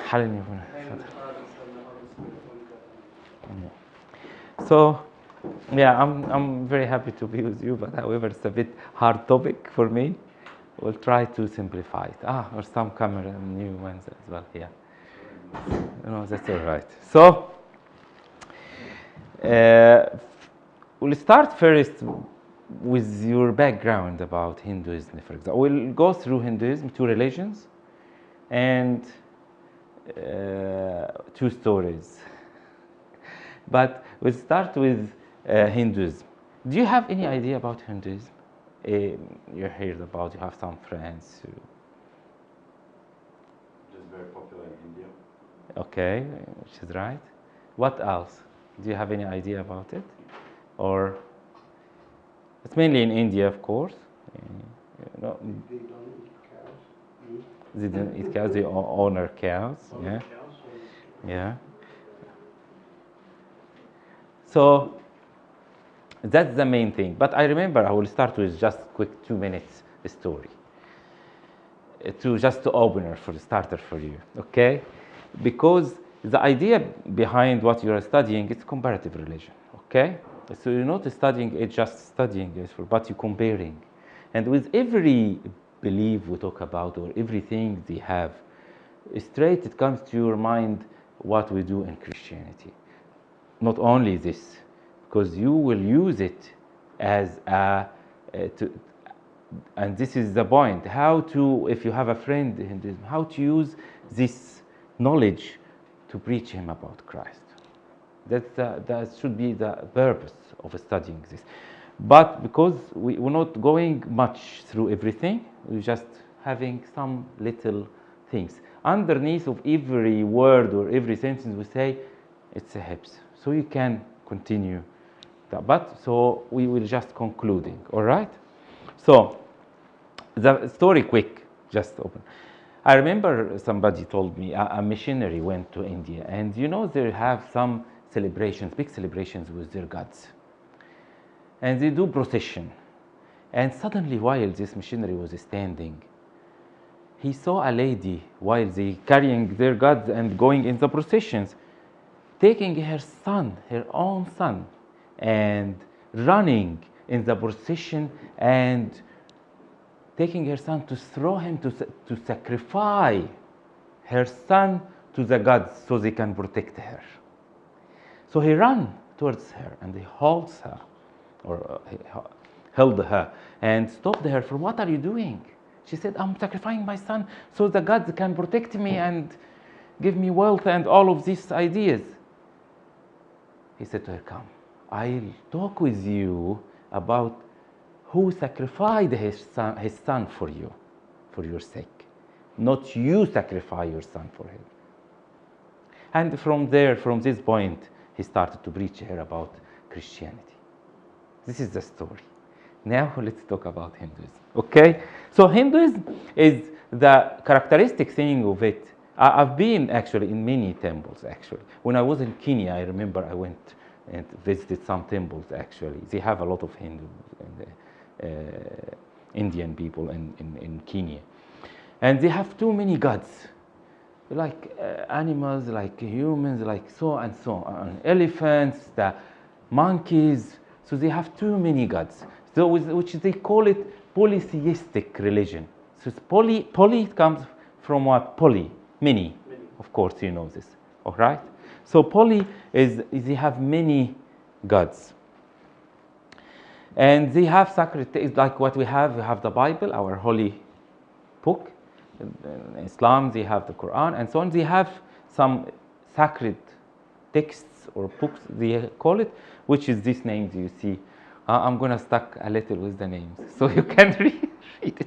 حاليا So, yeah, I'm very happy to be with you, but however, it's a bit hard topic for me. We'll try to simplify it. Or some camera new ones as well. Yeah, no, that's all right. So, we'll start first with your background about Hinduism, for example. We'll go through Hinduism, two religions, and two stories. But we'll start with Hinduism. Do you have any idea about Hinduism? You heard about, you have some friends who... Just very popular in India. Okay, which is right. What else? Do you have any idea about it? Or it's mainly in India, of course. They don't eat cows. They don't eat cows. They honor cows. Yeah. Cows, so Yeah. So that's the main thing. But I remember I will start with just quick 2 minutes story. To opener for the starter for you, okay? Because the idea behind what you are studying is comparative religion, okay? So you're not studying it just studying it, but you're comparing. And with every belief we talk about or everything they have, straight it comes to your mind what we do in Christianity. Not only this, because you will use it as and this is the point, how to, if you have a friend in Hinduism, how to use this knowledge to preach him about Christ. That should be the purpose of studying this. But because we're not going much through everything, we're just having some little things. Underneath of every word or every sentence we say, it's a hips. So you can continue that. But so we will just concluding, all right? So the story quick, just open. I remember somebody told me a missionary went to India, and you know they have some celebrations, big celebrations with their gods. And they do procession. And suddenly while this missionary was standing, he saw a lady while they carrying their gods and going in the processions, taking her son, her own son, and running in the procession and taking her son to throw him to sacrifice her son to the gods so they can protect her. So he ran towards her and he holds her, or he held her and stopped her from, what are you doing? She said, I'm sacrificing my son so the gods can protect me and give me wealth and all of these ideas. He said to her, come, I'll talk with you about who sacrificed his son for you, for your sake. Not you sacrifice your son for him. And from there, from this point, he started to preach her about Christianity. This is the story. Now let's talk about Hinduism, okay? So Hinduism is the characteristic thing of it. I've been actually in many temples, actually. When I was in Kenya, I remember I went and visited some temples, actually. They have a lot of Hindu and Indian people in Kenya. And they have too many gods, like animals, like humans, like so and so on. Elephants, the monkeys. So they have too many gods. So which they call it polytheistic religion. So it's poly comes from what? Poly, many. Of course you know this, all right? So poly is they have many gods. And they have sacred texts like what we have the Bible, our holy book. In Islam, they have the Quran and so on. They have some sacred texts or books, they call it, which is these names you see. I'm going to stuck a little with the names so you can read it.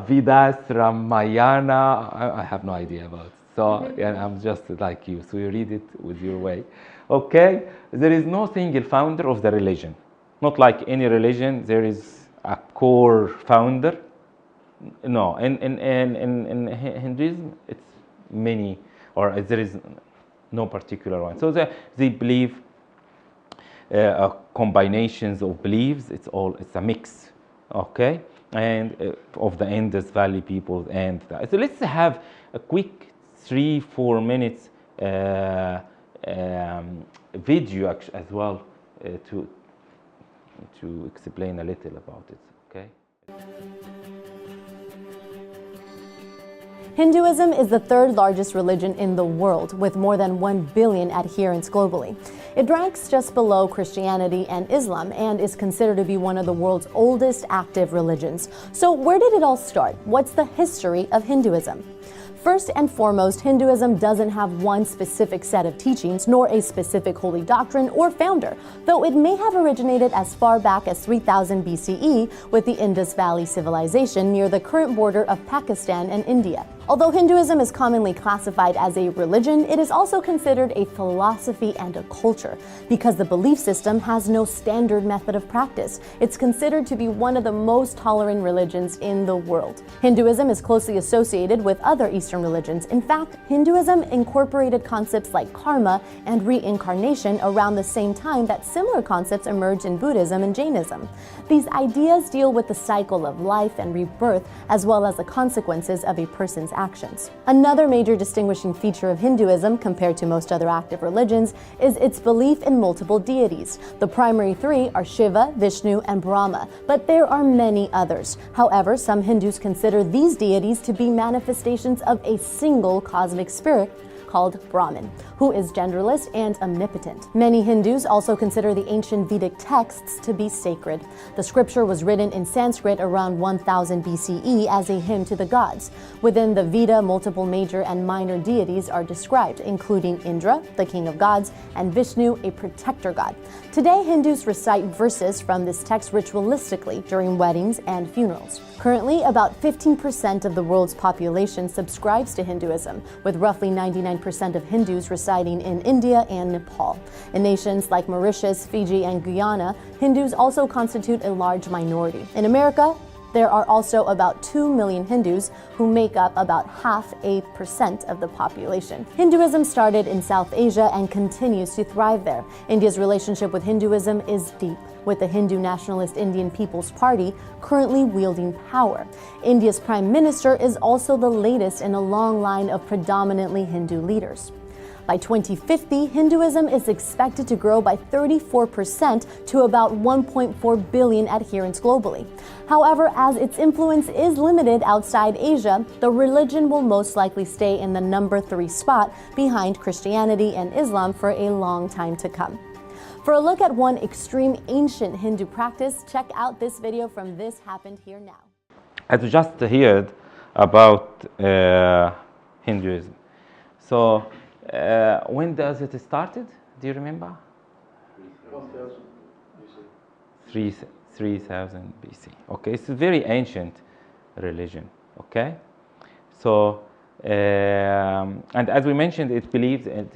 Vedas, Ramayana, I have no idea about it. So yeah, I'm just like you, so you read it with your way. Okay, there is no single founder of the religion. Not like any religion, there is a core founder. No, in Hinduism, it's many, or there is no particular one. So they believe combinations of beliefs. It's a mix, okay, and of the Indus Valley people. And so let's have a quick 3-4 minutes video as well to explain a little about it. Okay. Hinduism is the third largest religion in the world, with more than 1 billion adherents globally. It ranks just below Christianity and Islam and is considered to be one of the world's oldest active religions. So where did it all start? What's the history of Hinduism? First and foremost, Hinduism doesn't have one specific set of teachings, nor a specific holy doctrine or founder, though it may have originated as far back as 3000 BCE with the Indus Valley Civilization near the current border of Pakistan and India. Although Hinduism is commonly classified as a religion, it is also considered a philosophy and a culture. Because the belief system has no standard method of practice, it's considered to be one of the most tolerant religions in the world. Hinduism is closely associated with other Eastern religions. In fact, Hinduism incorporated concepts like karma and reincarnation around the same time that similar concepts emerged in Buddhism and Jainism. These ideas deal with the cycle of life and rebirth, as well as the consequences of a person's actions. Another major distinguishing feature of Hinduism compared to most other active religions is its belief in multiple deities. The primary three are Shiva, Vishnu, and Brahma, but there are many others. However, some Hindus consider these deities to be manifestations of a single cosmic spirit called Brahman, who is genderless and omnipotent. Many Hindus also consider the ancient Vedic texts to be sacred. The scripture was written in Sanskrit around 1000 BCE as a hymn to the gods. Within the Veda, multiple major and minor deities are described, including Indra, the king of gods, and Vishnu, a protector god. Today, Hindus recite verses from this text ritualistically during weddings and funerals. Currently, about 15% of the world's population subscribes to Hinduism, with roughly 99% of Hindus residing in India and Nepal. In nations like Mauritius, Fiji, and Guyana, Hindus also constitute a large minority. In America, there are also about 2 million Hindus who make up about 0.5% of the population. Hinduism started in South Asia and continues to thrive there. India's relationship with Hinduism is deep, with the Hindu Nationalist Indian People's Party currently wielding power. India's Prime Minister is also the latest in a long line of predominantly Hindu leaders. By 2050, Hinduism is expected to grow by 34% to about 1.4 billion adherents globally. However, as its influence is limited outside Asia, the religion will most likely stay in the number 3 spot behind Christianity and Islam for a long time to come. For a look at one extreme ancient Hindu practice, check out this video from This Happened Here Now. As we just heard about Hinduism. So, when does it started? Do you remember? 3000 BC. Okay, it's a very ancient religion. Okay, so and as we mentioned, they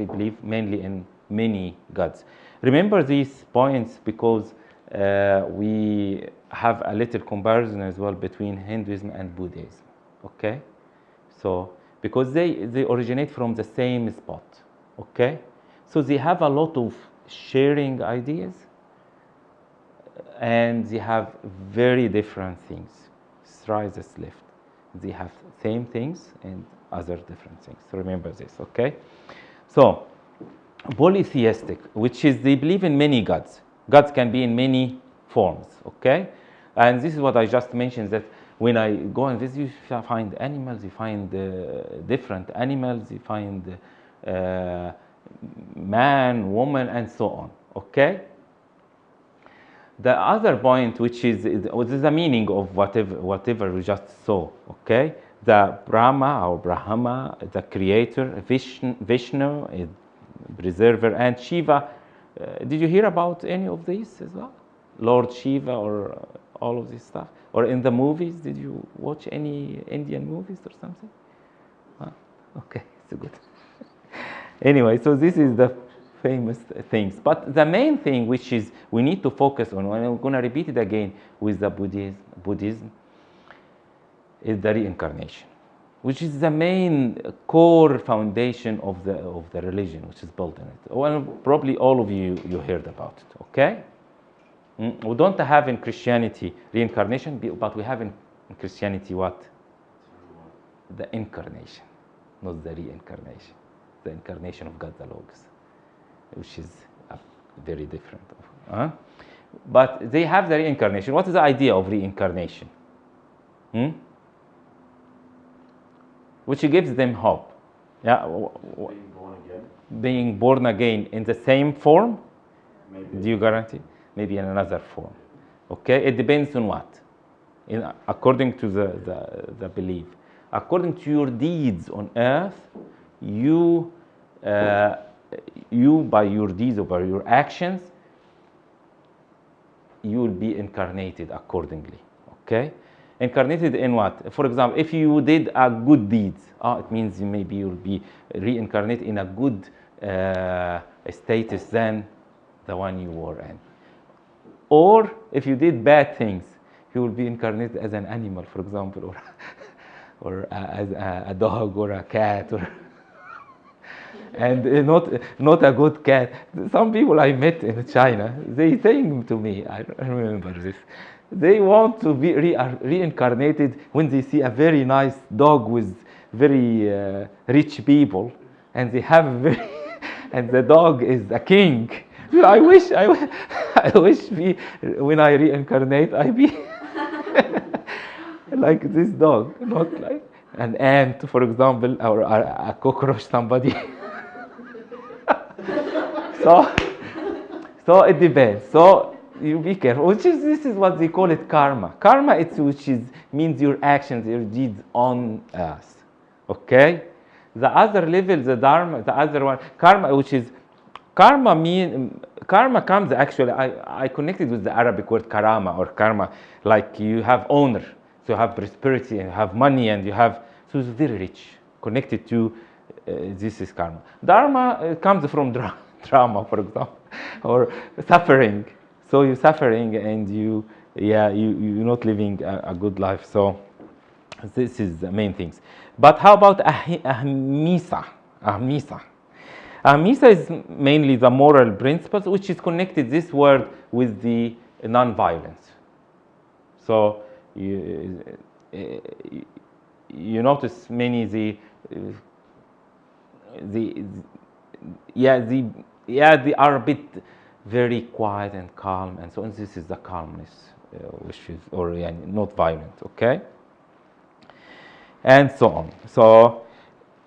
believe mainly in many gods. Remember these points because we have a little comparison as well between Hinduism and Buddhism. Okay, so because they originate from the same spot. Okay, so they have a lot of sharing ideas, and they have very different things. Right, this left. They have same things and other different things. So remember this. Okay, so polytheistic, which is they believe in many gods. Gods can be in many forms. Okay, and this is what I just mentioned, that when I go and visit, you find animals, you find different animals, you find man, woman, and so on. Okay. The other point, which is the meaning of whatever we just saw. Okay. The Brahma or Brahma, the creator, Vishnu, is preserver, and Shiva. Did you hear about any of these as well? Lord Shiva or all of this stuff? Or in the movies, did you watch any Indian movies or something? Huh? Okay, it's good. Anyway, so this is the famous things. But the main thing which is we need to focus on, and I'm going to repeat it again with the Buddhism, is the reincarnation, which is the main core foundation of the religion, which is built on it. Well, probably all of you heard about it. Okay. We don't have in Christianity reincarnation, but we have in Christianity what? The incarnation. not the reincarnation. The incarnation of God, the Logos, which is very different. But they have the reincarnation. What is the idea of reincarnation? Which gives them hope. Yeah. Being born again. Being born again in the same form. Maybe. Do you guarantee? Maybe in another form. Okay. It depends on what. According to the belief. According to your deeds on earth, you by your deeds or by your actions, you will be incarnated accordingly. Okay. Incarnated in what? For example, if you did a good deed, it means maybe you'll be reincarnated in a good status than the one you were in. Or if you did bad things, you will be incarnated as an animal, for example, or as a dog or a cat, or and not a good cat. Some people I met in China, they saying to me, I remember this. They want to be reincarnated when they see a very nice dog with very rich people, and they have a very and the dog is a king. I wish when I reincarnate, I be like this dog, not like an ant, for example, or a cockroach, somebody. So it depends. So you be careful. This is what they call it karma. Karma, means your actions, your deeds on earth. Okay. The other level, the dharma, the other one, karma, which is karma comes actually. I connected with the Arabic word karama or karma, like you have honor, so you have prosperity and you have money and you have, so it's very rich. Connected to this is karma. Dharma comes from drama, for example, or suffering. So you're suffering and you're not living a good life. So this is the main things. But how about ahimsa? Ahimsa is mainly the moral principles, which is connected, this word, with the non-violence. So you notice many they are a bit very quiet and calm, and so on. This is the calmness, which is not violent, okay, and so on. So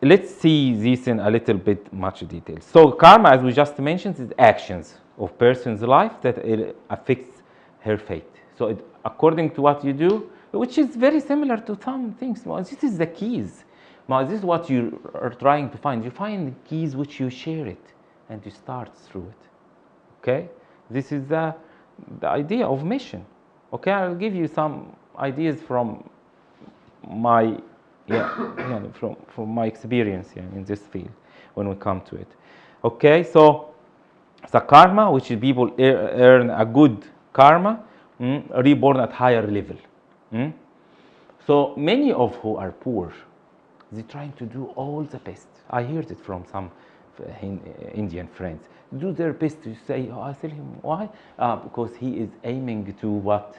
let's see this in a little bit much detail. So karma, as we just mentioned, is actions of person's life that it affects her fate. So according to what you do, which is very similar to some things. This is the keys. This is what you are trying to find. You find the keys which you share it and you start through it. Okay? This is the idea of mission. Okay, I'll give you some ideas from my from my experience in this field when we come to it. Okay, so the karma, which is people earn a good karma, reborn at higher level. So many of who are poor, they're trying to do all the best. I heard it from some Indian friends. Do their best to say, I tell him, why? Because he is aiming to what?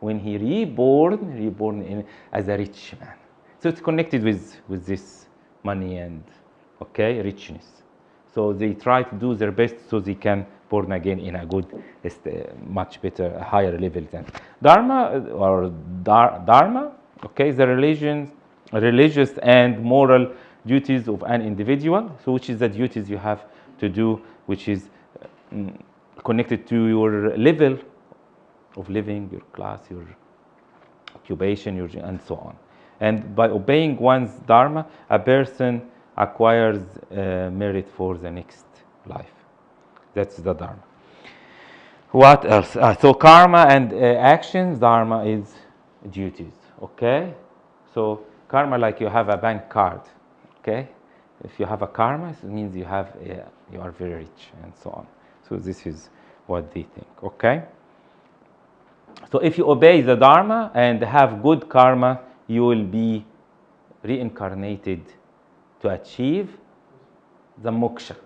When he reborn as a rich man. So it's connected with this money and, richness. So they try to do their best so they can born again in a good, much better, higher level than dharma or dharma. Okay, the religious and moral duties of an individual. So which is the duties you have to do, which is connected to your level of living, your class, your occupation, and so on. And by obeying one's dharma, a person acquires merit for the next life. That's the dharma. What else? So karma and actions. Dharma is duties. Okay. So karma, like you have a bank card. Okay. If you have a karma, it means you are very rich and so on. So this is what they think. Okay. So if you obey the dharma and have good karma, you will be reincarnated to achieve the moksha.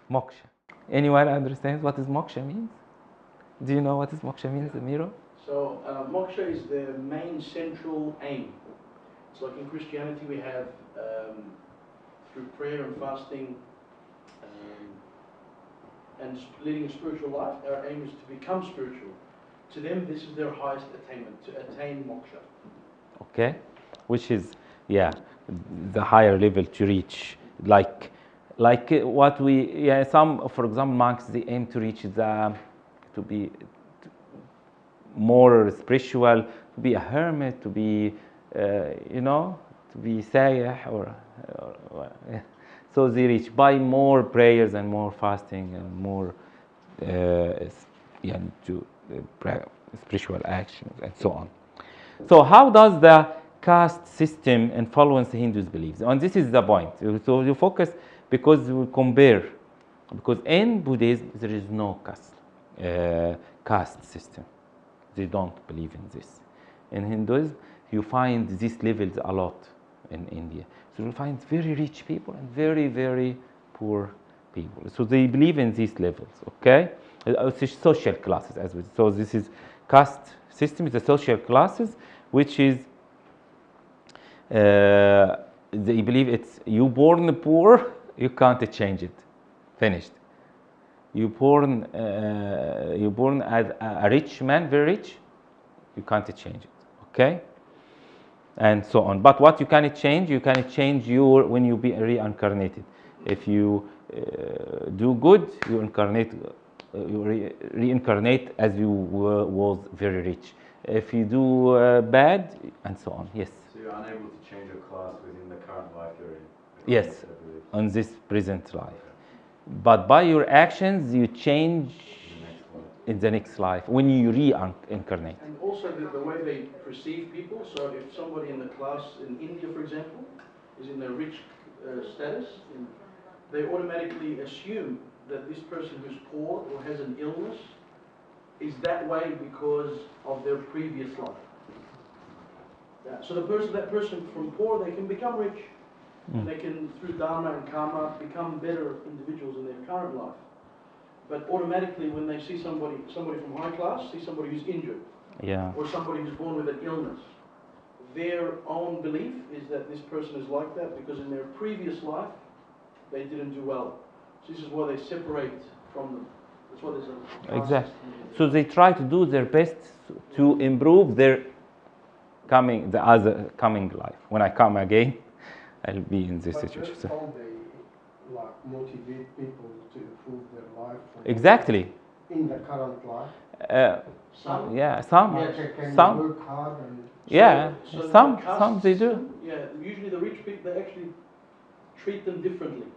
Moksha. Anyone understands what is moksha means? Do you know what is moksha means, Miro? So moksha is the main central aim. It's like in Christianity we have, through prayer and fasting and leading a spiritual life, our aim is to become spiritual. To them, this is their highest attainment, to attain moksha. Okay, which is, yeah, the higher level to reach. Like what we, yeah, some, for example, monks, they aim to reach to be more spiritual, to be a hermit, to be, to be sayyah, yeah. So they reach by more prayers and more fasting and more, spiritual actions and so on. So how does the caste system influence the Hindus' beliefs? And this is the point. So you focus because you compare, because in Buddhism there is no caste system. They don't believe in this. In Hinduism, you find these levels a lot in India. So you find very rich people and very, very poor people. So they believe in these levels, okay? It's social classes as well. So this is caste system, is the social classes, which is, they believe it's you born poor, you can't change it. Finished. You born as a rich man, very rich, you can't change it. Okay? And so on. But what you can change your when you be reincarnated. If you do good, you incarnate, reincarnate as you was very rich. If you do bad, and so on. Yes. So you're unable to change your class within the current life you're in. Yes, on this present life. But by your actions, you change in the next life when you reincarnate. And also the way they perceive people. So if somebody in the class in India, for example, is in a rich status, they automatically assume that this person who's poor or has an illness is that way because of their previous life. Yeah. So that person from poor, they can become rich. And they can, through dharma and karma, become better individuals in their current life. But automatically, when they see somebody from high class, see somebody who's injured, Yeah. or somebody who's born with an illness, their own belief is that this person is like that because in their previous life, they didn't do well. So this is why they separate from them. That's why there's a class Exactly. system. So they try to do their best to improve their coming life. When I come again, I'll be in this situation. But how they motivate people to improve their life? Exactly. In the current life. Some, Yeah, some. Yes. Can Some. work hard and Yeah, So some the caste they do. system, yeah, usually the rich people, they actually treat them differently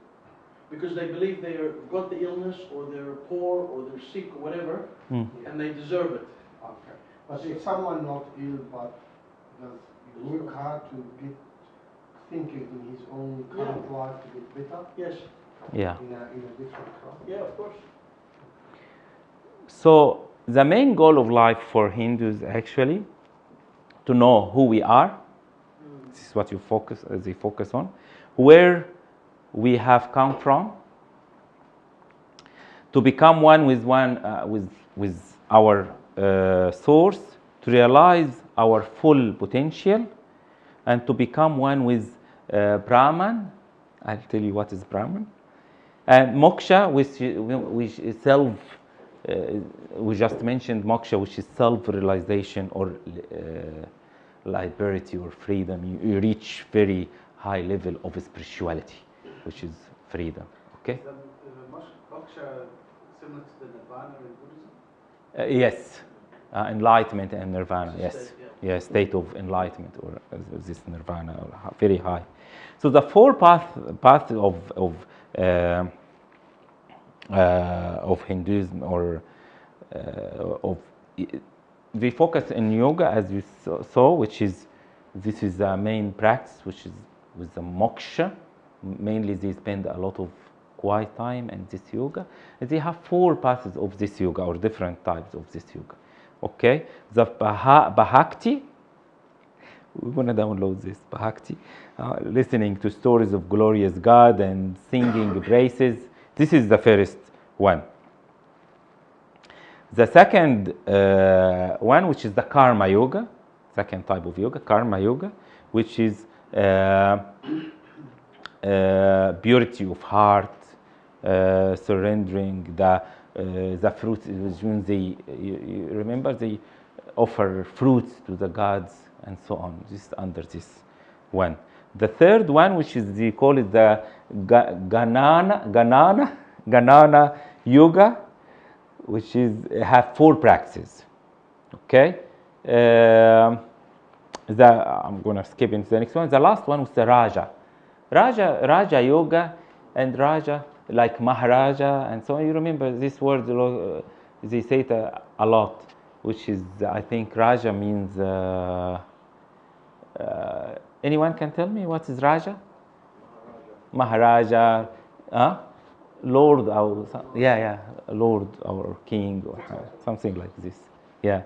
because they believe they've got the illness or they're poor or they're sick or whatever, and they deserve it. okay. But if someone not ill but does work hard to get thinking in his own current life to get better Yes. Yeah. in a different class. Yeah, of course. So the main goal of life for Hindus actually to know who we are. This is what they focus on, where we have come from, to become one with our source, to realize our full potential, and to become one with Brahman. I'll tell you what is Brahman. And moksha, which is self. We just mentioned moksha, which is self-realization or liberty or freedom. You reach very high level of spirituality, which is freedom. Okay. Is moksha similar to the nirvana in Buddhism? Yes, enlightenment and nirvana. Yes, State, yeah, state of enlightenment or this nirvana, or very high. So the four paths of Hinduism or they focus in yoga, as you saw, which is this is the main practice, which is with the moksha. Mainly, they spend a lot of quiet time in this yoga. And they have four paths of this yoga or different types of this yoga. Okay, the Bhakti. We're gonna download this Bhakti, listening to stories of glorious God and singing praises. This is the first one. The second one, which is the Karma Yoga, second type of yoga, Karma Yoga, which is purity of heart, surrendering the fruits. Which means you remember they offer fruits to the gods and so on. Just under this one. The third one, which is they call it the Ganana yoga, which is have 4 practices. Okay. I'm gonna skip into the next one. The last one was the Raja yoga, and Raja like Maharaja and so on. You remember this word? They say it a lot, which is I think Raja means. Anyone can tell me what is Raja? Maharaja, Lord, Lord or King or something like this. Yeah.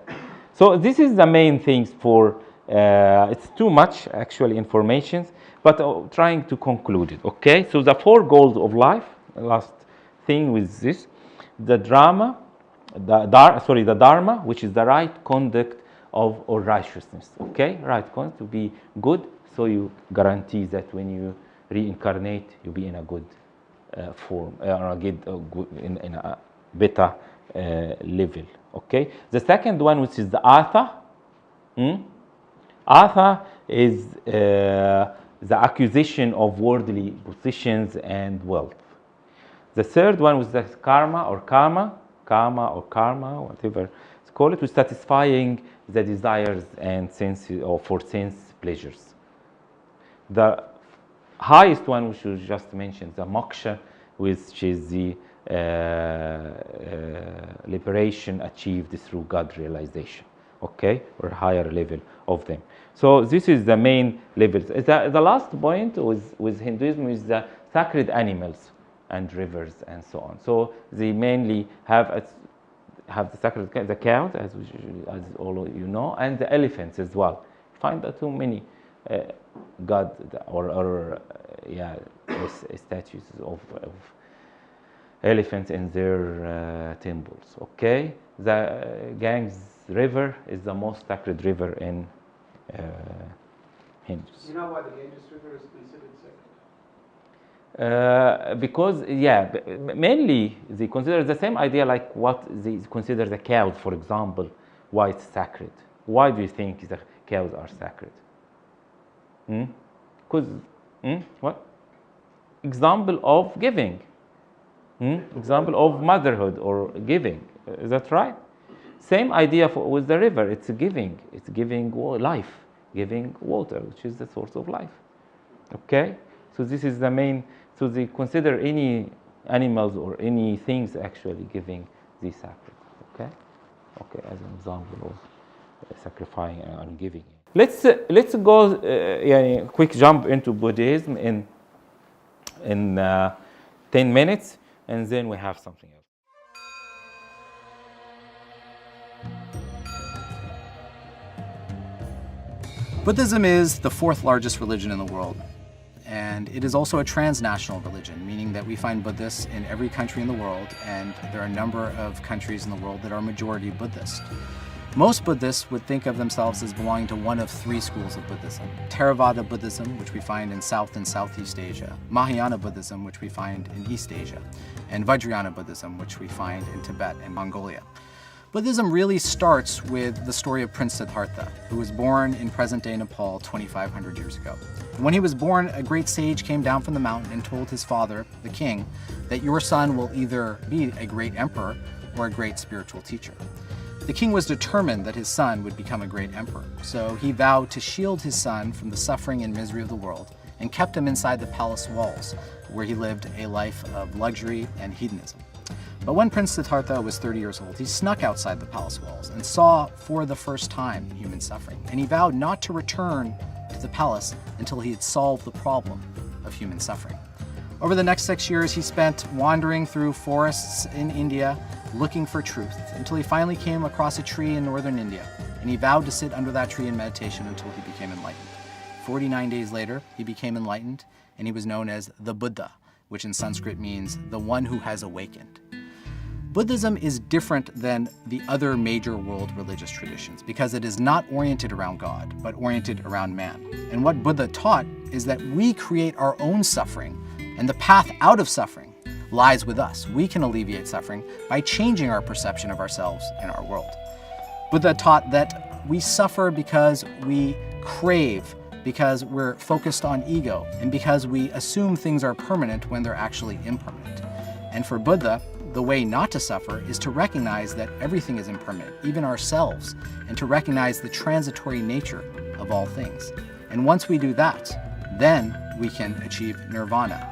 So this is the main things for. It's too much actually information, but trying to conclude it. Okay. So the 4 goals of life. Last thing with this, the Dharma, which is the right conduct or righteousness. Okay, right conduct to be good. So you guarantee that when you reincarnate, you'll be in a good form, or in a better level. Okay. The second one, which is the Artha. Artha is the acquisition of worldly possessions and wealth. The third one was the karma, whatever it's called, was satisfying the desires and senses, or for sense pleasures. The highest one, which was just mentioned, the moksha, which is the liberation achieved through God realization. Okay, or higher level of them. So this is the main levels. The last point with Hinduism is the sacred animals and rivers and so on. So they mainly have the sacred the cows, as all of you know, and the elephants as well. Find that too many god or statues of elephants in their temples. Okay, the Ganges River is the most sacred river in Hindus. You know why the Ganges River is considered sacred? Because mainly they consider the same idea like what they consider the cows, for example. Why it's sacred? Why do you think the cows are sacred? Because what? Example of giving. Example of motherhood or giving. Is that right? Same idea with the river. It's giving. It's giving life, giving water, which is the source of life. Okay. So this is the main. So they consider any animals or any things actually giving these sacred. Okay. Okay. As an example of sacrificing and giving. Let's go. Quick jump into Buddhism in 10 minutes, and then we have something else. Buddhism is the 4th largest religion in the world, and it is also a transnational religion, meaning that we find Buddhists in every country in the world, and there are a number of countries in the world that are majority Buddhist. Most Buddhists would think of themselves as belonging to one of 3 schools of Buddhism: Theravada Buddhism, which we find in South and Southeast Asia; Mahayana Buddhism, which we find in East Asia; and Vajrayana Buddhism, which we find in Tibet and Mongolia. Buddhism really starts with the story of Prince Siddhartha, who was born in present-day Nepal 2,500 years ago. And when he was born, a great sage came down from the mountain and told his father, the king, that your son will either be a great emperor or a great spiritual teacher. The king was determined that his son would become a great emperor, so he vowed to shield his son from the suffering and misery of the world and kept him inside the palace walls, where he lived a life of luxury and hedonism. But when Prince Siddhartha was 30 years old, he snuck outside the palace walls and saw for the first time human suffering, and he vowed not to return to the palace until he had solved the problem of human suffering. Over the next 6 years, he spent wandering through forests in India looking for truth, until he finally came across a tree in northern India, and he vowed to sit under that tree in meditation until he became enlightened. 49 days later, he became enlightened, and he was known as the Buddha, which in Sanskrit means the one who has awakened. Buddhism is different than the other major world religious traditions because it is not oriented around God, but oriented around man. And what Buddha taught is that we create our own suffering, and the path out of suffering lies with us. We can alleviate suffering by changing our perception of ourselves and our world. Buddha taught that we suffer because we crave, because we're focused on ego, and because we assume things are permanent when they're actually impermanent. And for Buddha, the way not to suffer is to recognize that everything is impermanent, even ourselves, and to recognize the transitory nature of all things. And once we do that, then we can achieve nirvana.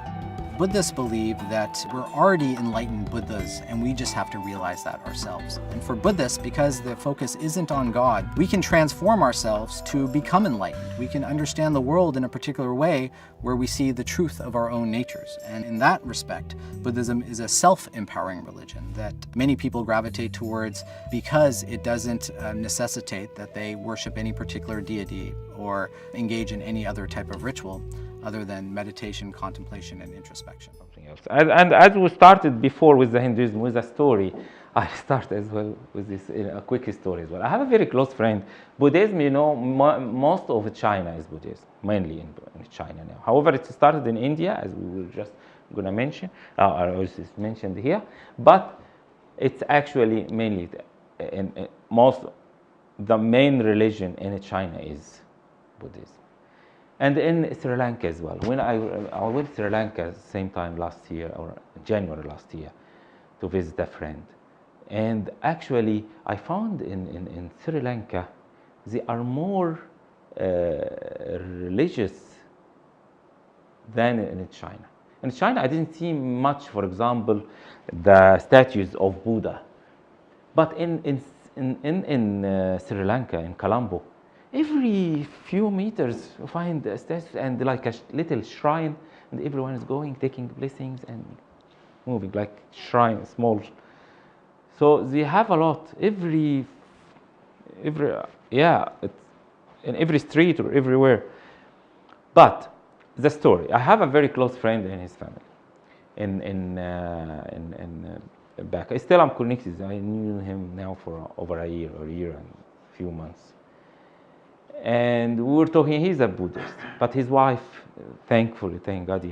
Buddhists believe that we're already enlightened Buddhas, and we just have to realize that ourselves. And for Buddhists, because the focus isn't on God, we can transform ourselves to become enlightened. We can understand the world in a particular way where we see the truth of our own natures. And in that respect, Buddhism is a self-empowering religion that many people gravitate towards because it doesn't necessitate that they worship any particular deity or engage in any other type of ritual other than meditation, contemplation, and introspection. Something else. And as we started before with the Hinduism, with a story, I start as well with this, a quick story as well. I have a very close friend. Buddhism, you know, most of China is Buddhism, mainly in China now. However, it started in India, as we were just going to mention, or it's mentioned here. But it's actually mainly, the main religion in China is Buddhism. And in Sri Lanka as well. When I went to Sri Lanka same time last year, or January last year, to visit a friend. And actually, I found in Sri Lanka, they are more religious than in China. In China, I didn't see much, for example, the statues of Buddha. But in Sri Lanka, in Colombo, every few meters you find a statue and like a little shrine, and everyone is going, taking blessings and moving like shrine, small. So they have a lot. Every it's in every street or everywhere. But the story, I have a very close friend in his family, in back. Still, I'm connected. I knew him now for over a year and a few months. And we were talking, he's a Buddhist, but his wife, thankfully, thank God,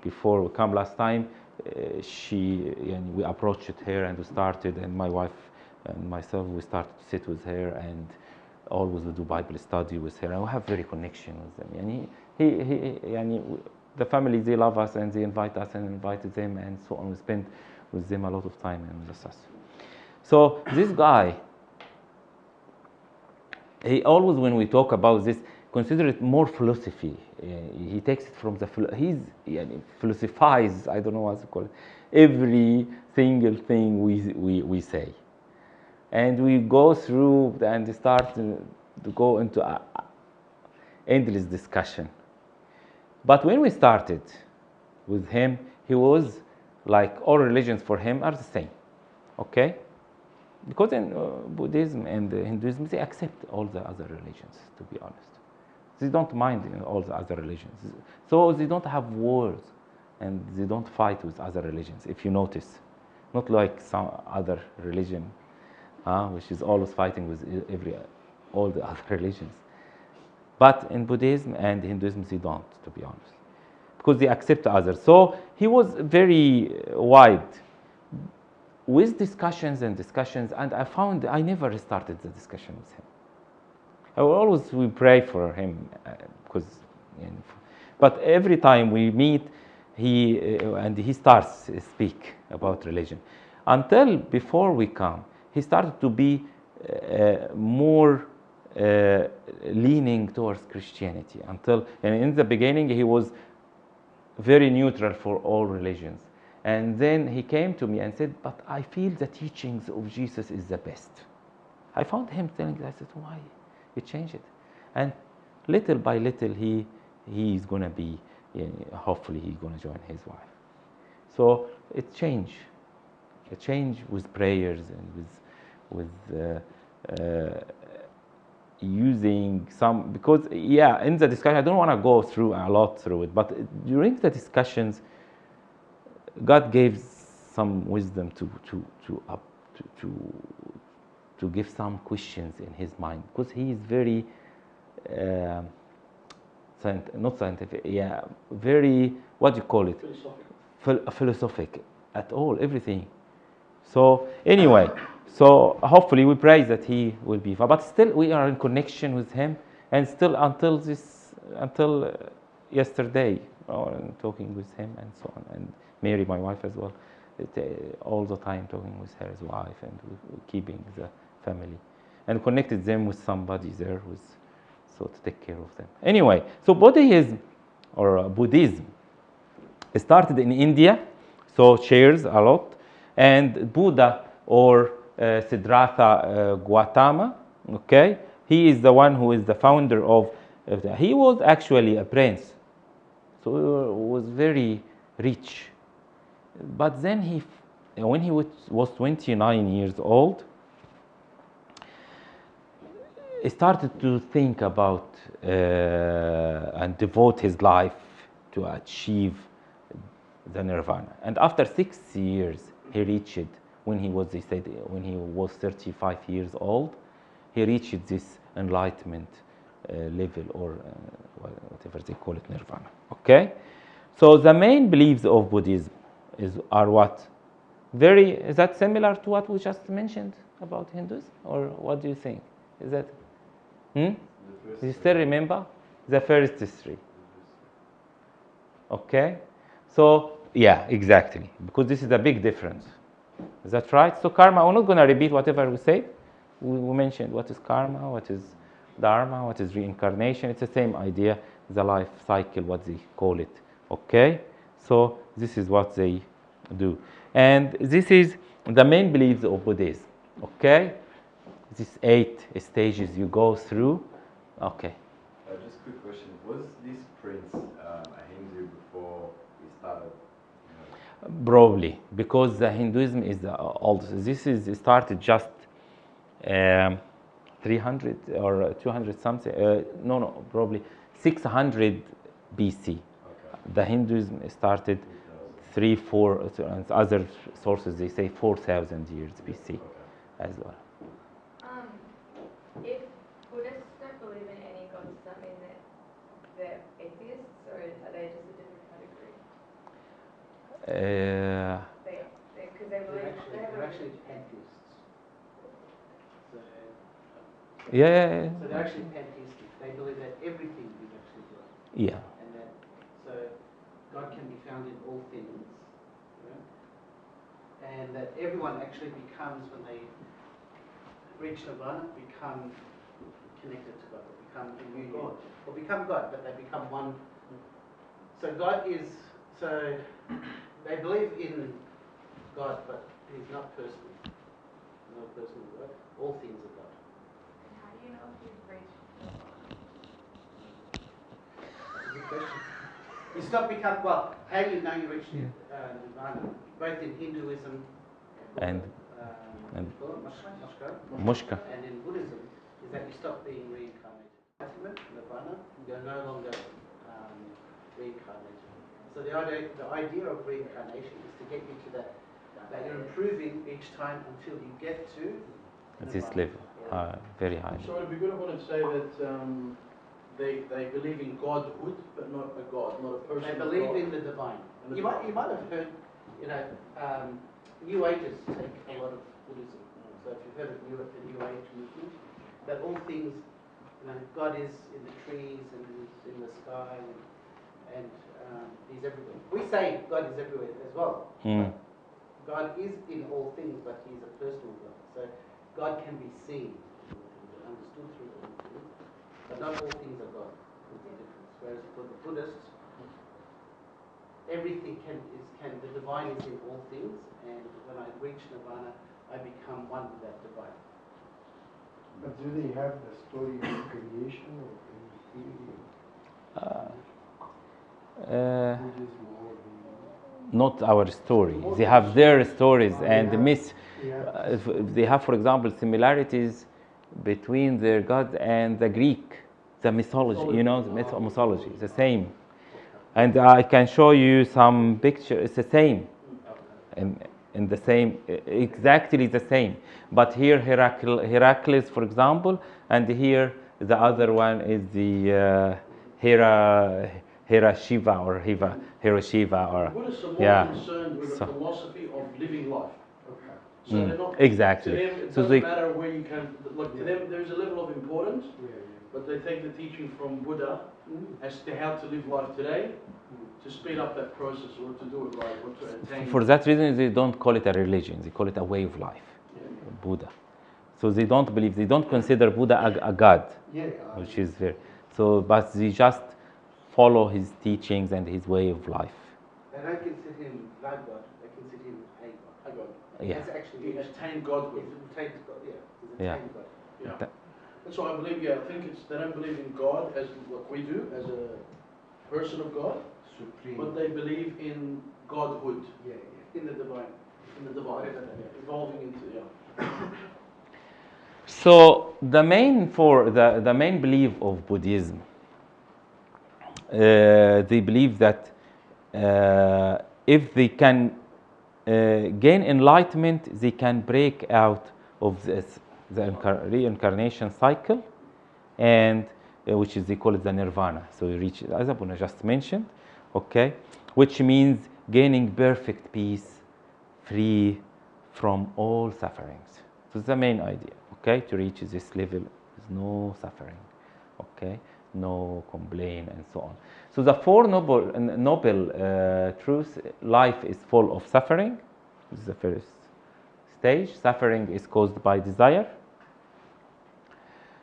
before we come last time, we approached her and we started, and my wife and myself, we started to sit with her and always we do Bible study with her, and we have very connection with them. And the family, they love us and they invite us and invited them and so on. We spend with them a lot of time and discuss. So this guy, he always, when we talk about this, consider it more philosophy. He takes it from the, philosophize, I don't know what to call it, every single thing we say. And we go through and start to go into a endless discussion. But when we started with him, he was like all religions for him are the same, okay? Because in Buddhism and Hinduism, they accept all the other religions, to be honest. They don't mind all the other religions. So they don't have wars and they don't fight with other religions, if you notice. Not like some other religion, which is always fighting with all the other religions. But in Buddhism and Hinduism, they don't, to be honest, because they accept others. So he was very wide with discussions, and I found I never started the discussion with him. We pray for him, but every time we meet, he starts to speak about religion. Until before we come, he started to be more leaning towards Christianity. And in the beginning, he was very neutral for all religions. And then he came to me and said, but I feel the teachings of Jesus is the best. I found him telling that. I said, why? You change it. And little by little, he is going to be, hopefully he's going to join his wife. So it changed. A change with prayers and with using some, because in the discussion, I don't want to go through a lot through it, but during the discussions, God gave some wisdom to give some questions in his mind, because he is very not scientific, yeah, very, what do you call it? Philosophic at all, everything. So anyway, so hopefully we pray that he will be fine. But still we are in connection with him, and still until yesterday, talking with him and so on. And Mary, my wife as well, all the time talking with her as wife, and keeping the family, and connected them with somebody there who's so to take care of them. Anyway, so Buddhism or Buddhism started in India, so shares a lot, and Buddha or Siddhartha Gautama, okay, he is the one who is the founder of he was actually a prince, so he was very rich. But then when he was 29 years old, he started to think about and devote his life to achieve the nirvana. And after 6 years, he reached, when he was 35 years old, he reached this enlightenment level, or whatever they call it, nirvana. Okay, so the main beliefs of Buddhism are what? Is that similar to what we just mentioned about Hinduism, or what do you think? Is that? Do you still remember the first three? Okay, so yeah, exactly, because this is a big difference. Is that right? So karma, we're not going to repeat whatever we said. We mentioned what is karma, what is dharma, what is reincarnation. It's the same idea, the life cycle, what they call it. Okay, so this is what they do, and this is the main beliefs of Buddhism. Okay, these 8 stages you go through. Okay. Just a quick question. Was this prince a Hindu before he started? Probably, because the Hinduism is the oldest. This is started just 300 or 200 something. No, probably 600 BC. Okay. The Hinduism started 3-4, and other sources they say 4,000 years BC as well. If Buddhists don't believe in any God, does that mean that they're atheists, or are they just a different category? Because they believe They're actually pantheists. Yeah. So they're actually pantheistic. They believe that everything is actually God. Yeah. And that so God can be found in all things, and that everyone actually becomes, when they reach nirvana, become connected to God, or become in union, or become God, but they become one. So God is, so they believe in God, but He's not personal. He's not a personal God. All things are God. And how do you know if you've reached nirvana? That's a good question. It's not become, well, how do you know you reached nirvana? Both in Hinduism And Mushka, and in Buddhism, is that you stop being reincarnated. Ultimate nirvana, you're no longer reincarnated. So the idea of reincarnation is to get you to that you're improving each time until you get to this level, very high. So it'd be good if I would say that they believe in Godhood, but not a God, not a person. They believe in the divine. You might have heard, New Agers take a lot of Buddhism. So if you've heard of the New Age movement, that all things, God is in the trees and He's in the sky, and He's everywhere. We say God is everywhere as well. God is in all things, but He's a personal God. So God can be seen and understood through all things, but not all things are God. There's a difference. Whereas for the Buddhists, everything the divine is in all things, and when I reach nirvana, I become one with that divine. But do they have the story of creation or anything? Not our story. They have their stories and myths. They have, for example, similarities between their God and the Greek, the mythology. The mythology, the same. And I can show you some pictures. It's the same. in the same, exactly the same. But here Heracles, for example, and here the other one is the Hera Shiva or Hera Shiva or Buddhists are more yeah. concerned with So- the philosophy of living life. Okay. So they're not, exactly. to them it So doesn't they- matter where you can, like to them there's a level of importance, Yeah, yeah. but they take the teaching from Buddha as to how to live life today, to speed up that process or to do it right or to attain. For that reason, they don't call it a religion, they call it a way of life, Buddha. So they don't believe, they don't consider Buddha a god, Yeah, which is very, so, but they just follow his teachings and his way of life. They don't consider him the God, they consider him a God. Yeah. That's actually He attained Godhood. He's attained God, yeah. He's Yeah. attained God. Yeah. That- That's why I believe, I think it's, they don't believe in God as what we do, as a person of God, supreme. but they believe in Godhood, Yeah, yeah. In the divine. in the divine, evolving into, So the main belief of Buddhism, they believe that if they can gain enlightenment, they can break out of the reincarnation cycle, and which is they call it the nirvana. So you reach, as Abuna just mentioned, okay, which means gaining perfect peace, free from all sufferings. So it's the main idea, okay, to reach this level is no suffering, okay, no complaint and so on. So the four noble truths, life is full of suffering. This is the first stage. Suffering is caused by desire.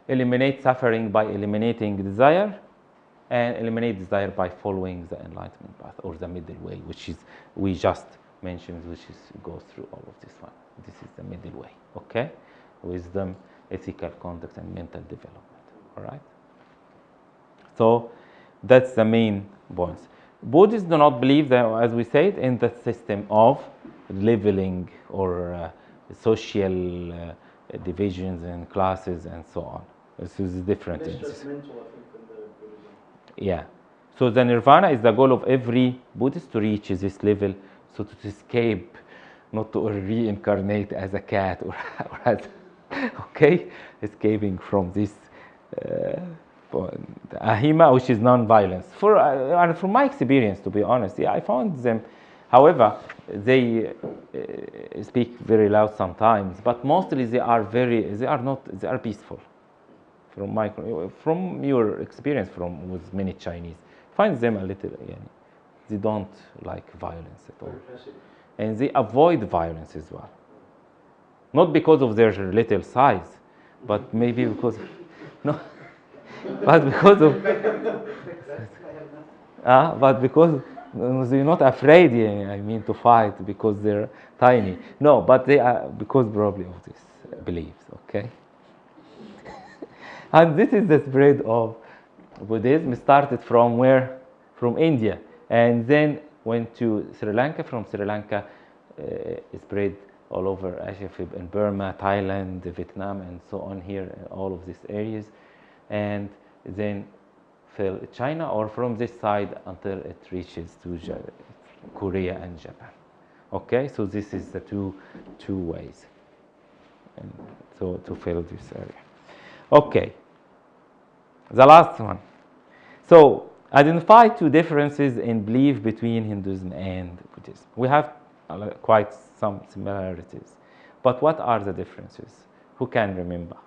Eliminate suffering by eliminating desire, and eliminate desire by following the enlightenment path or the middle way, which is we just mentioned, which is goes through all of this one. This is the middle way, okay? Wisdom, ethical conduct, and mental development. All right. So that's the main points. Buddhists do not believe that, as we said, in the system of leveling or social divisions and classes and so on. This is different. Less judgmental, I think, than the Buddhism. Yeah. So the nirvana is the goal of every Buddhist to reach this level, so to escape, not to reincarnate as a cat or as, okay, escaping from this ahima, which is non-violence. And from my experience, to be honest, I found them. However, they speak very loud sometimes, but mostly they are peaceful. From your experience with many Chinese, find them a little, they don't like violence at all, and they avoid violence as well. Not because of their little size, but maybe because no, but because of but because they're not afraid. I mean, to fight because they're tiny. No, but they are because probably of this beliefs. Okay. And this is the spread of Buddhism. Started from where? From India, and then went to Sri Lanka. From Sri Lanka, spread all over Asia, in Burma, Thailand, Vietnam, and so on. Here, all of these areas, and then fell China, or from this side until it reaches to Korea and Japan. Okay, so this is the two ways, and so to fill this area. Okay, the last one. So identify two differences in belief between Hinduism and Buddhism. We have quite some similarities, but what are the differences? Who can remember?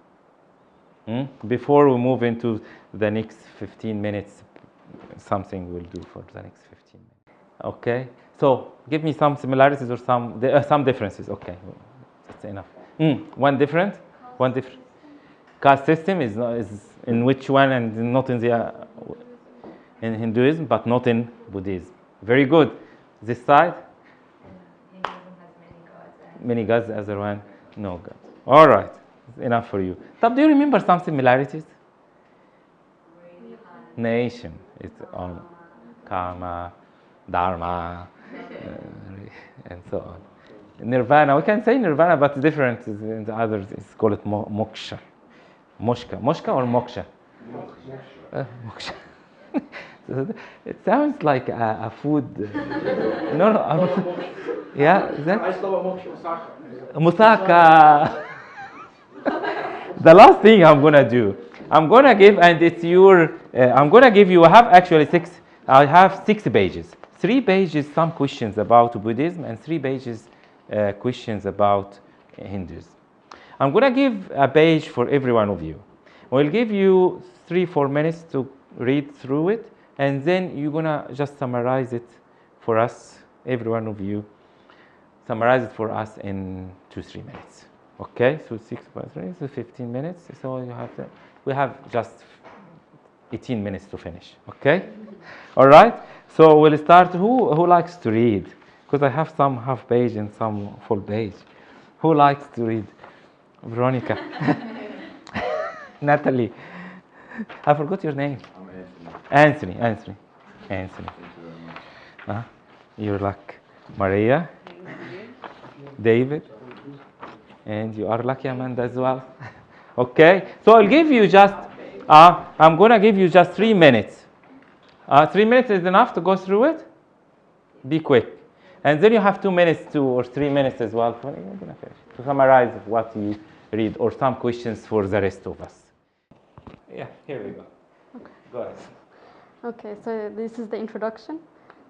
Before we move into the next 15 minutes, something we'll do for the next 15 minutes. Okay, so give me some similarities or some differences. Okay, that's enough. One different. Caste system is in which one, and not in the in Hinduism, but not in Buddhism. Very good. This side. Hinduism has many gods. Many gods, the other one, no gods. All right, enough for you. Tab, do you remember some similarities? Nation, it's on karma, dharma, and so on. Nirvana, we can say nirvana, but different in the others. It's called moksha. Moshka or moksha? Moksha. It sounds like a food. No, Yeah, is that? Aislawa moksha Musaka. The last thing I'm gonna do, I'm gonna give, and it's your, I'm gonna give you, I have 6 pages. 3 pages, some questions about Buddhism, and 3 pages, questions about Hinduism. I'm gonna give a page for every one of you. We'll give you 3-4 minutes to read through it, and then you're gonna just summarize it for us, every one of you. Summarize it for us in 2-3 minutes. Okay, so 6 plus 3, so 15 minutes. So we have just 18 minutes to finish. Okay, all right. So we'll start. Who likes to read? Because I have some half page and some full page. Who likes to read? Veronica, Natalie. I forgot your name. I'm Anthony. Anthony. Thank you very much. You're like Maria, David, and you are lucky Amanda as well. Okay, so I'll give you just, I'm gonna give you just 3 minutes. 3 minutes is enough to go through it? Be quick. And then you have 2 minutes or 3 minutes as well to summarize what you read, or some questions for the rest of us. Yeah, here we go. Okay. Go ahead. Okay, so this is the introduction.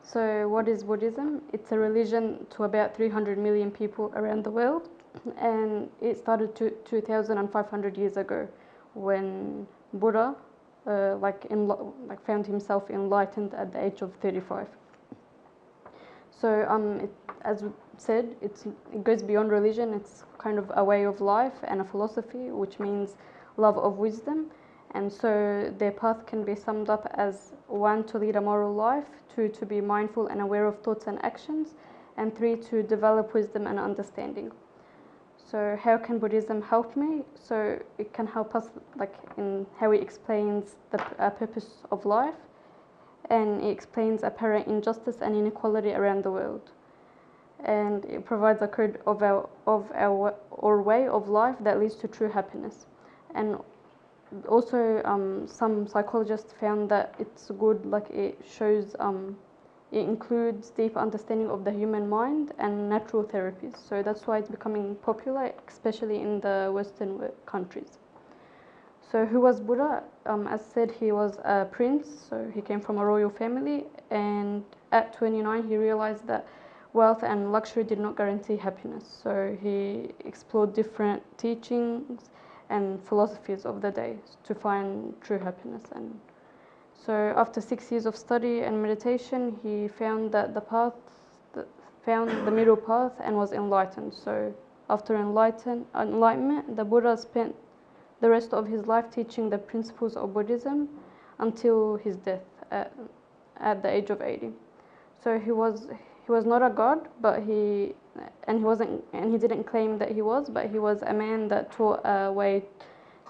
So what is Buddhism? It's a religion to about 300 million people around the world, and it started 2,500 years ago when Buddha found himself enlightened at the age of 35. So as said, it goes beyond religion. It's kind of a way of life and a philosophy, which means love of wisdom. And so their path can be summed up as 1, to lead a moral life, 2, to be mindful and aware of thoughts and actions, and 3, to develop wisdom and understanding. So how can Buddhism help me? So it can help us in how it explains the purpose of life, and it explains apparent injustice and inequality around the world. And it provides a code of our way of life that leads to true happiness. And also, some psychologists found that it's good, it shows, it includes deep understanding of the human mind and natural therapies. So that's why it's becoming popular, especially in the Western countries. So who was Buddha? As said, he was a prince, so he came from a royal family, and at 29 he realized that wealth and luxury did not guarantee happiness. So he explored different teachings and philosophies of the day to find true happiness. And so after 6 years of study and meditation, he found that found the middle path and was enlightened. So after enlightenment, the Buddha spent the rest of his life teaching the principles of Buddhism until his death at the age of 80. So he was not a god, but he didn't claim that he was, but he was a man that taught a way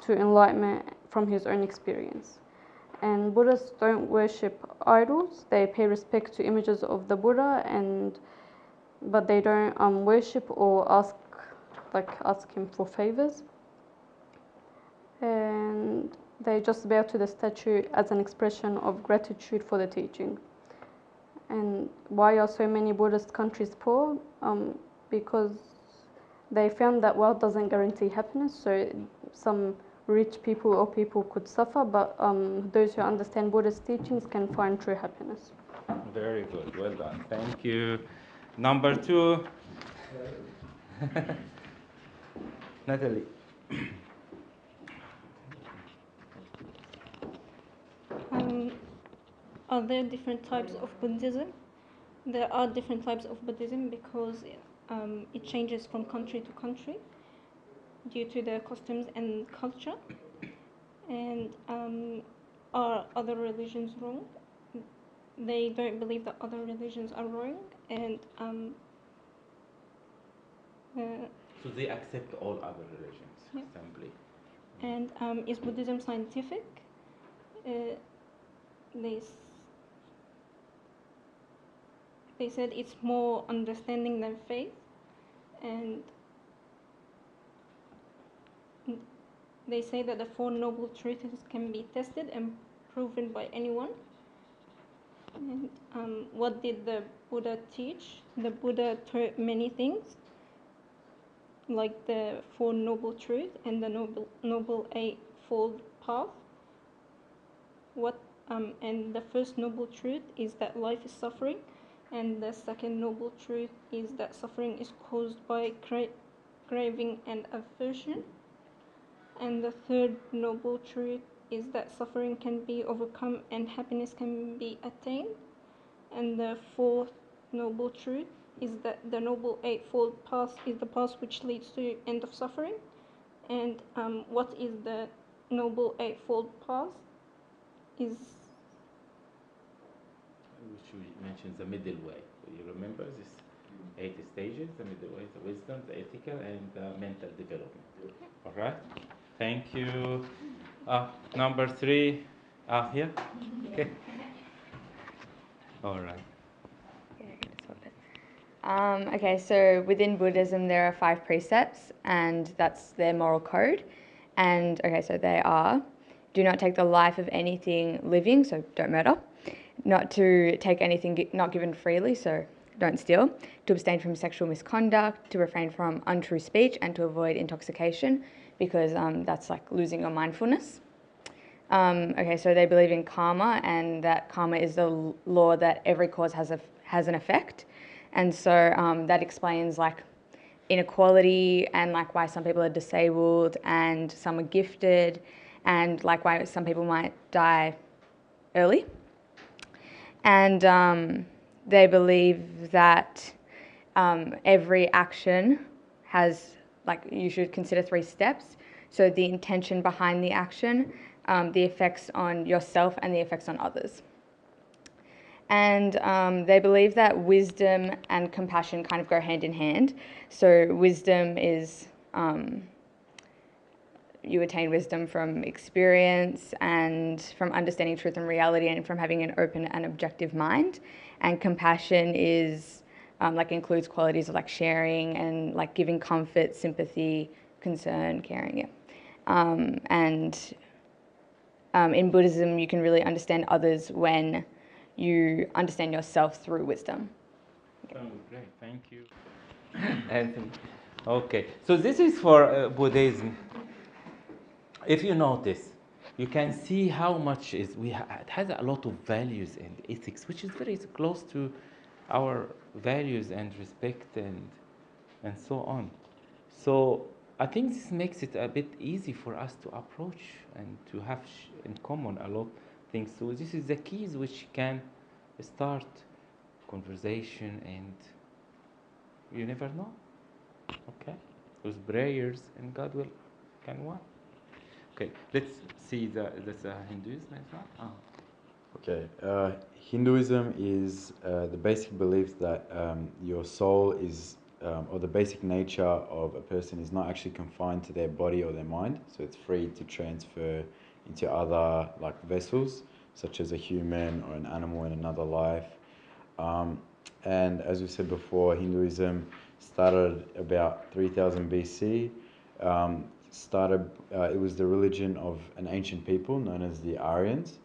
to enlightenment from his own experience. And Buddhists don't worship idols; they pay respect to images of the Buddha, but they don't worship or ask him for favors. And they just bow to the statue as an expression of gratitude for the teaching. And why are so many Buddhist countries poor? Because they found that wealth doesn't guarantee happiness, so some rich people or people could suffer, but those who understand Buddhist teachings can find true happiness. Very good, well done. Thank you. Number 2, Natalie. Are there different types of Buddhism? There are different types of Buddhism because it changes from country to country due to their customs and culture. And are other religions wrong? They don't believe that other religions are wrong, and So they accept all other religions, yeah. simply. And is Buddhism scientific? They said it's more understanding than faith, and they say that the 4 noble truths can be tested and proven by anyone. And what did the Buddha teach? The Buddha taught many things, like the Four Noble Truths and the Noble Eightfold Path. And the first noble truth is that life is suffering, and the second noble truth is that suffering is caused by craving and aversion. And the third noble truth is that suffering can be overcome and happiness can be attained. And the fourth noble truth is that the Noble Eightfold Path is the path which leads to end of suffering. And what is the Noble Eightfold Path? Is which we mentioned the middle way. You remember this 8 stages, the middle way, the wisdom, the ethical, and the mental development. All right? Thank you. Number 3, here. Okay. All right. Okay, so within Buddhism there are 5 precepts, and that's their moral code. And okay, so they are: do not take the life of anything living, so don't murder; not to take anything not given freely, so don't steal; to abstain from sexual misconduct; to refrain from untrue speech; and to avoid intoxication, because that's like losing your mindfulness. Okay, so they believe in karma, and that karma is the law that every cause has an effect. And so that explains like inequality, and like why some people are disabled and some are gifted, and like why some people might die early. And they believe that every action has, like, you should consider 3 steps. So the intention behind the action, the effects on yourself, and the effects on others. And they believe that wisdom and compassion kind of go hand in hand. So wisdom is, you attain wisdom from experience and from understanding truth and reality and from having an open and objective mind. And compassion is, like, includes qualities of like sharing and like giving comfort, sympathy, concern, caring, in Buddhism you can really understand others when you understand yourself through wisdom. Oh, great, thank you. Anthony. Okay, so this is for Buddhism. If you notice, you can see how much it has a lot of values and ethics, which is very close to our values and respect and so on. So I think this makes it a bit easy for us to approach and to have in common a lot of things. So this is the keys which can start conversation, and you never know. Okay, with prayers, and God can work. Okay, let's see that's Hinduism as well. Oh. Okay, Hinduism is the basic belief that your soul is, or the basic nature of a person is not actually confined to their body or their mind, so it's free to transfer into other like vessels, such as a human or an animal in another life. And as we said before, Hinduism started about 3000 BC. It was the religion of an ancient people known as the Aryans,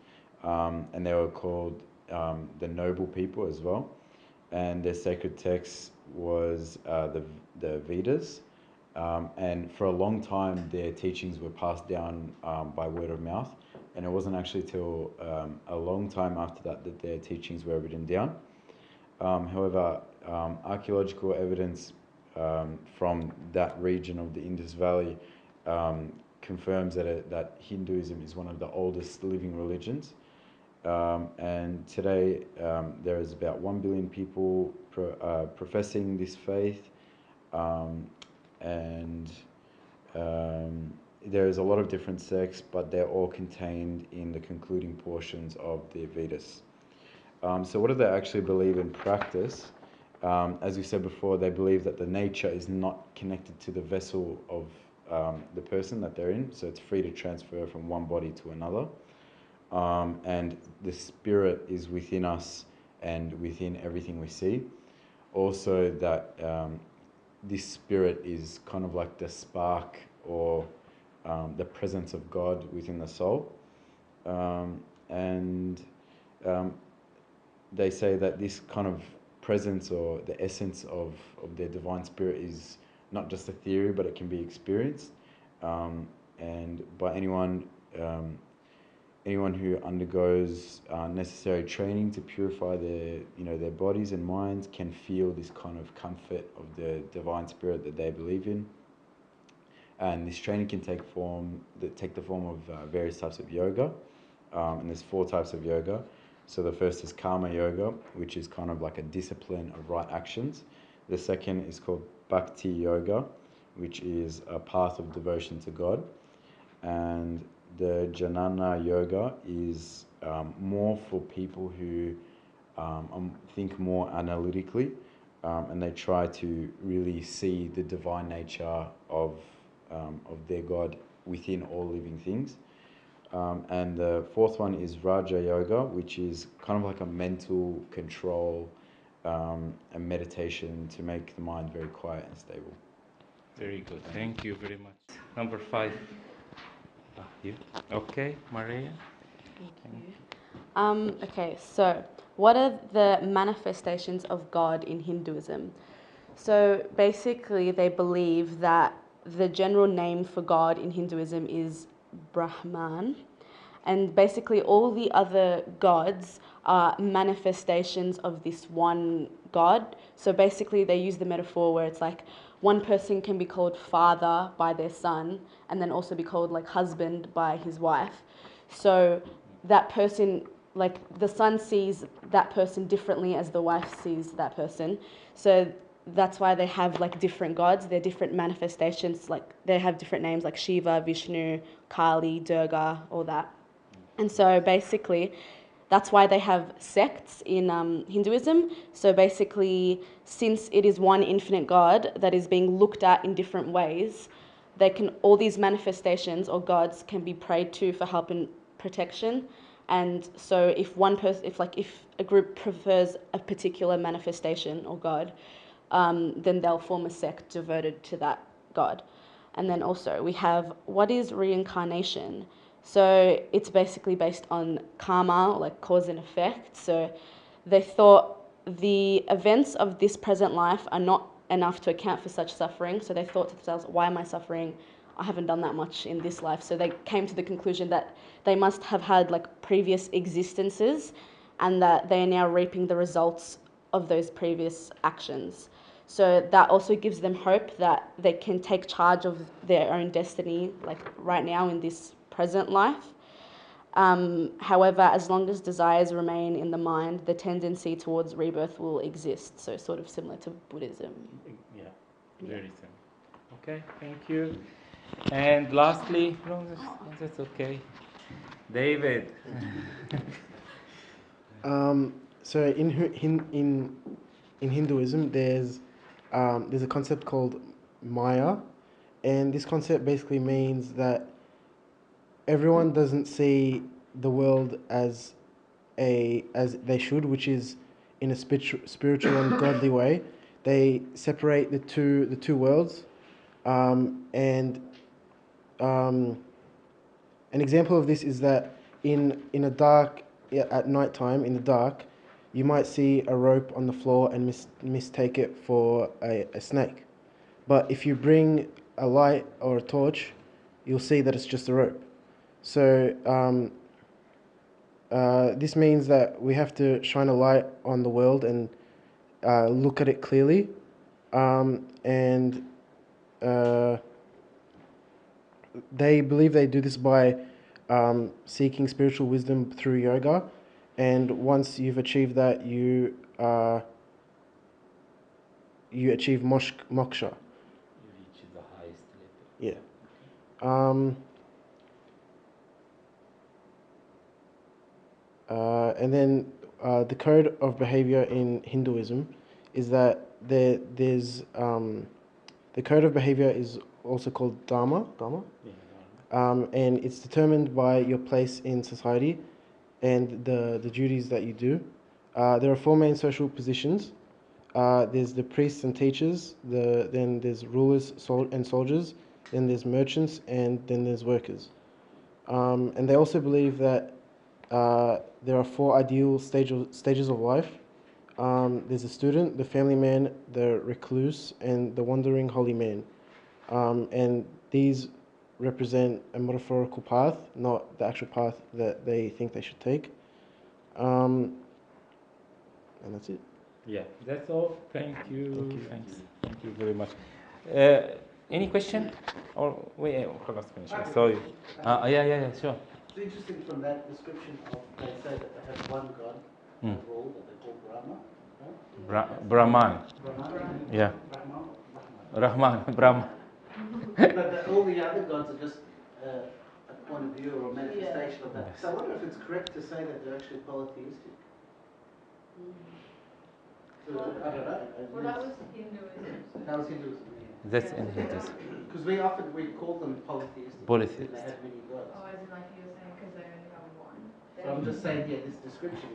and they were called the noble people as well. And their sacred text was the Vedas, and for a long time their teachings were passed down by word of mouth, and it wasn't actually till a long time after that their teachings were written down. However, archaeological evidence from that region of the Indus Valley confirms that Hinduism is one of the oldest living religions. And today there is about 1 billion people professing this faith, and there is a lot of different sects, but they're all contained in the concluding portions of the Vedas. So what do they actually believe in practice? As we said before, they believe that the nature is not connected to the vessel of the person that they're in, so it's free to transfer from one body to another. And the spirit is within us and within everything we see. Also that this spirit is kind of like the spark or the presence of God within the soul. they say that this kind of presence or the essence of their divine spirit is not just a theory, but it can be experienced, and by anyone who undergoes necessary training to purify their bodies and minds can feel this kind of comfort of the divine spirit that they believe in. And this training can take the form of various types of yoga, and there's 4 types of yoga. So the first is karma yoga, which is kind of like a discipline of right actions. The second is called bhakti yoga, which is a path of devotion to God. And the jnana yoga is more for people who think more analytically, and they try to really see the divine nature of their God within all living things. And the 4th one is Raja Yoga, which is kind of like a mental control and meditation to make the mind very quiet and stable. Very good. Thank you very much. Number 5. You. Okay, Maria. Thank you. Okay, so what are the manifestations of God in Hinduism? So basically, they believe that the general name for God in Hinduism is Brahman, and basically all the other gods are manifestations of this one God. So basically, they use the metaphor where it's like one person can be called father by their son, and then also be called like husband by his wife. So that person, like the son sees that person differently as the wife sees that person. So that's why they have like different gods. They're different manifestations. Like they have different names like Shiva, Vishnu, Kali, Durga, all that. And so basically, that's why they have sects in Hinduism. So basically, since it is one infinite God that is being looked at in different ways, all these manifestations or gods can be prayed to for help and protection. And so if a group prefers a particular manifestation or God, then they'll form a sect devoted to that God. And then also we have, what is reincarnation? So it's basically based on karma, like cause and effect. So they thought the events of this present life are not enough to account for such suffering. So they thought to themselves, why am I suffering? I haven't done that much in this life. So they came to the conclusion that they must have had like previous existences, and that they are now reaping the results of those previous actions. So that also gives them hope that they can take charge of their own destiny, like right now in this present life. However, as long as desires remain in the mind, the tendency towards rebirth will exist. So sort of similar to Buddhism. Yeah, very simple. Okay, thank you. And lastly, no, that's okay. David. So in Hinduism, there's a concept called Maya, and this concept basically means that everyone doesn't see the world as they should, which is in a spiritual and godly way. They separate the two worlds, and an example of this is that in a dark, at night time in the dark, you might see a rope on the floor and mistake it for a snake. But if you bring a light or a torch, you'll see that it's just a rope. So this means that we have to shine a light on the world and look at it clearly, and they believe they do this by seeking spiritual wisdom through yoga, and once you've achieved that, you achieve moksha. You reach the highest level. Yeah. And then the code of behavior in Hinduism is that there's the code of behavior is also called dharma. And it's determined by your place in society and the duties that you do. There are 4 main social positions. There's the priests and teachers, then there's rulers and soldiers, then there's merchants, and then there's workers. And they also believe that there are 4 ideal stages of life. There's the student, the family man, the recluse, and the wandering holy man. And these represent a metaphorical path, not the actual path that they think they should take. And that's it. Yeah, that's all. Thank you. Thanks. Thank you very much. Any question? Or wait, خلاص finish. Sorry. Yeah, sure. It's interesting from that description of, they say that they have one God, rule that they call Brahma. Right? Brahman. Brahman? Yeah. Brahman? Brahman. But all the other gods are just a point of view or a manifestation of that. Yes. So I wonder if it's correct to say that they're actually polytheistic. So, I don't know. Well, that was Hinduism. That was Hinduism, yeah. That's in Hinduism. Because we call them polytheistic. Polytheist. They have many gods. Oh, as in like you were saying, because they only have one. So I'm just saying, yeah, this description.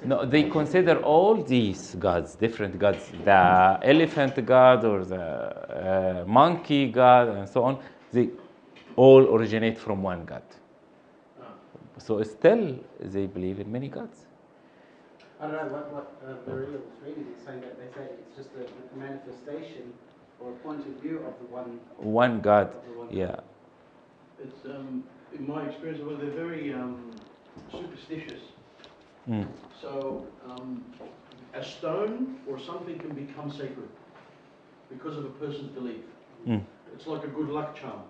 No, they consider all these gods, different gods, the elephant god or the monkey god and so on, they all originate from one god. So still, they believe in many gods. I don't know what Maria was reading is saying that they say it's just a manifestation or a point of view of the one god. Yeah. God. It's in my experience, well, they're very superstitious. So a stone or something can become sacred because of a person's belief. It's like a good luck charm.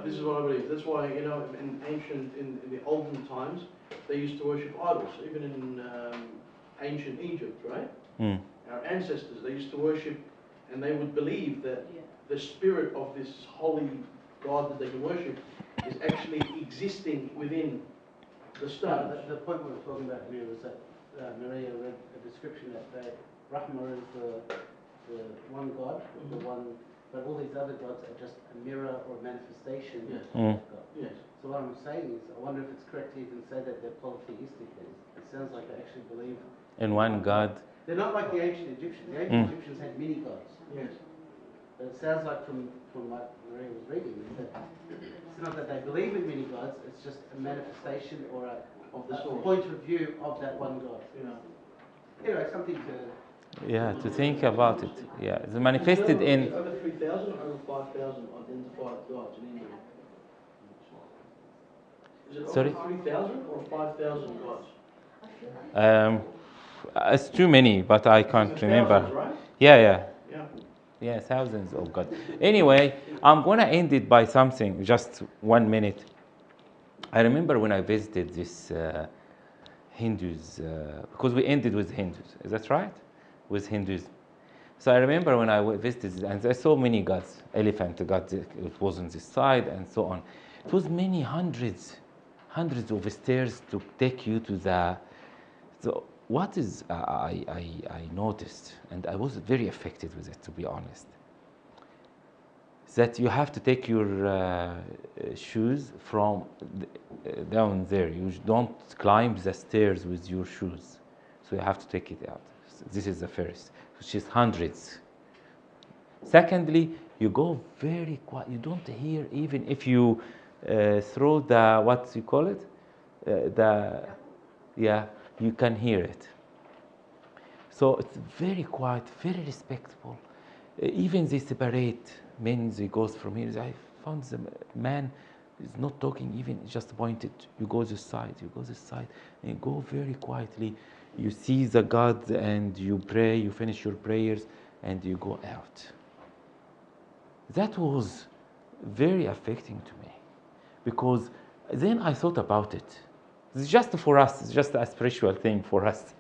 This is what I believe. That's why, in the olden times, they used to worship idols. Even in ancient Egypt, right? Our ancestors, they used to worship, and they would believe that the spirit of this holy God that they can worship is actually existing within the stone. The point we were talking about here was that Maria read a description that Brahma is the one God, the one, but all these other gods are just a mirror or a manifestation of that God. Yes. So what I'm saying is, I wonder if it's correct to even say that they're polytheistic. It sounds like they actually believe In one god. They're not like the ancient Egyptians. The ancient Egyptians had many gods. Yes. But it sounds like from what Maria was reading, is that it's not that they believe in many gods, it's just a manifestation or a point of view of that one God. Anyway, something to think about it. Yeah, it's manifested in. Over 3,000 or over 5,000 identified gods in India? Is it Sorry? over 3,000 or 5,000 gods? It's too many, but I can't remember. Thousands, right? Yeah, thousands of gods. Anyway, I'm going to end it by something, just 1 minute. I remember when I visited this Hindus, because we ended with Hindus, is that right? With Hindus. So I remember when I visited, and I saw many gods, elephant god, it was on this side, and so on. It was many hundreds of stairs to take you to the. So what is I noticed, and I was very affected with it, to be honest, that you have to take your shoes from down there. You don't climb the stairs with your shoes, so you have to take it out. This is the first, which is hundreds. Secondly, you go very quiet. You don't hear even if you throw the, what you call it, you can hear it. So it's very quiet, very respectful. Even they separate men, they goes from here. I found the man is not talking, even just pointed. You go this side, and you go very quietly. You see the God and you pray, you finish your prayers, and you go out. That was very affecting to me, because then I thought about it. It's just for us, it's just a spiritual thing for us.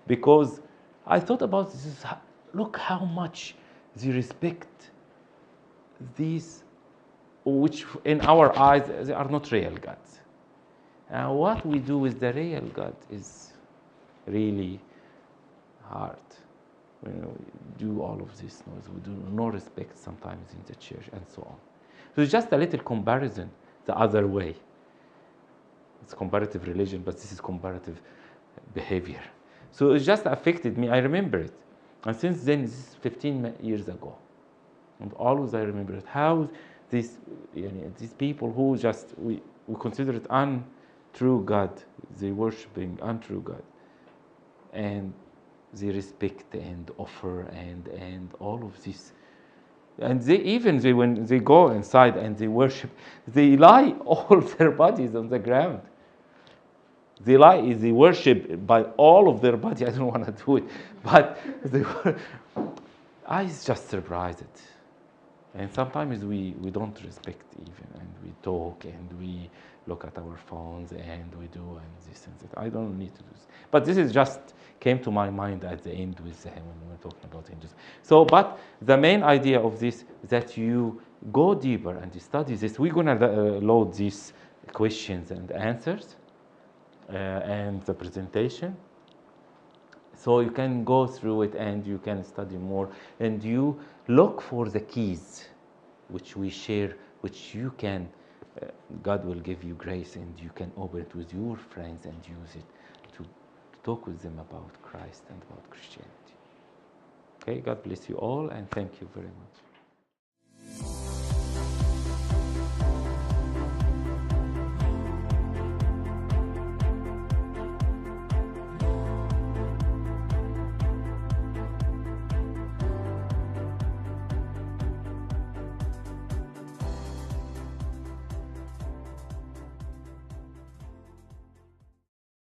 Because I thought about this, look how much they respect these, which in our eyes, they are not real gods. And what we do with the real God is really hard. We do all of this noise. We do no respect sometimes in the church and so on. So it's just a little comparison the other way. It's comparative religion, but this is comparative behavior. So it just affected me. I remember it. And since then, this is 15 years ago. And always I remember it. How these people who just, we consider it true God, they worshiping untrue God, and they respect and offer and all of this. And when they go inside and they worship, they lie all their bodies on the ground. They worship by all of their body. I don't want to do it, but I was just surprised. And sometimes we don't respect even, and we talk and we look at our phones and we do and this and that. I don't need to do this. But this is just came to my mind at the end with when we were talking about Hinduism. So, but the main idea of this is that you go deeper and you study this. We're going to load these questions and answers and the presentation. So you can go through it and you can study more, and you look for the keys which we share, which you can, God will give you grace and you can open it with your friends and use it to talk with them about Christ and about Christianity. Okay, God bless you all and thank you very much.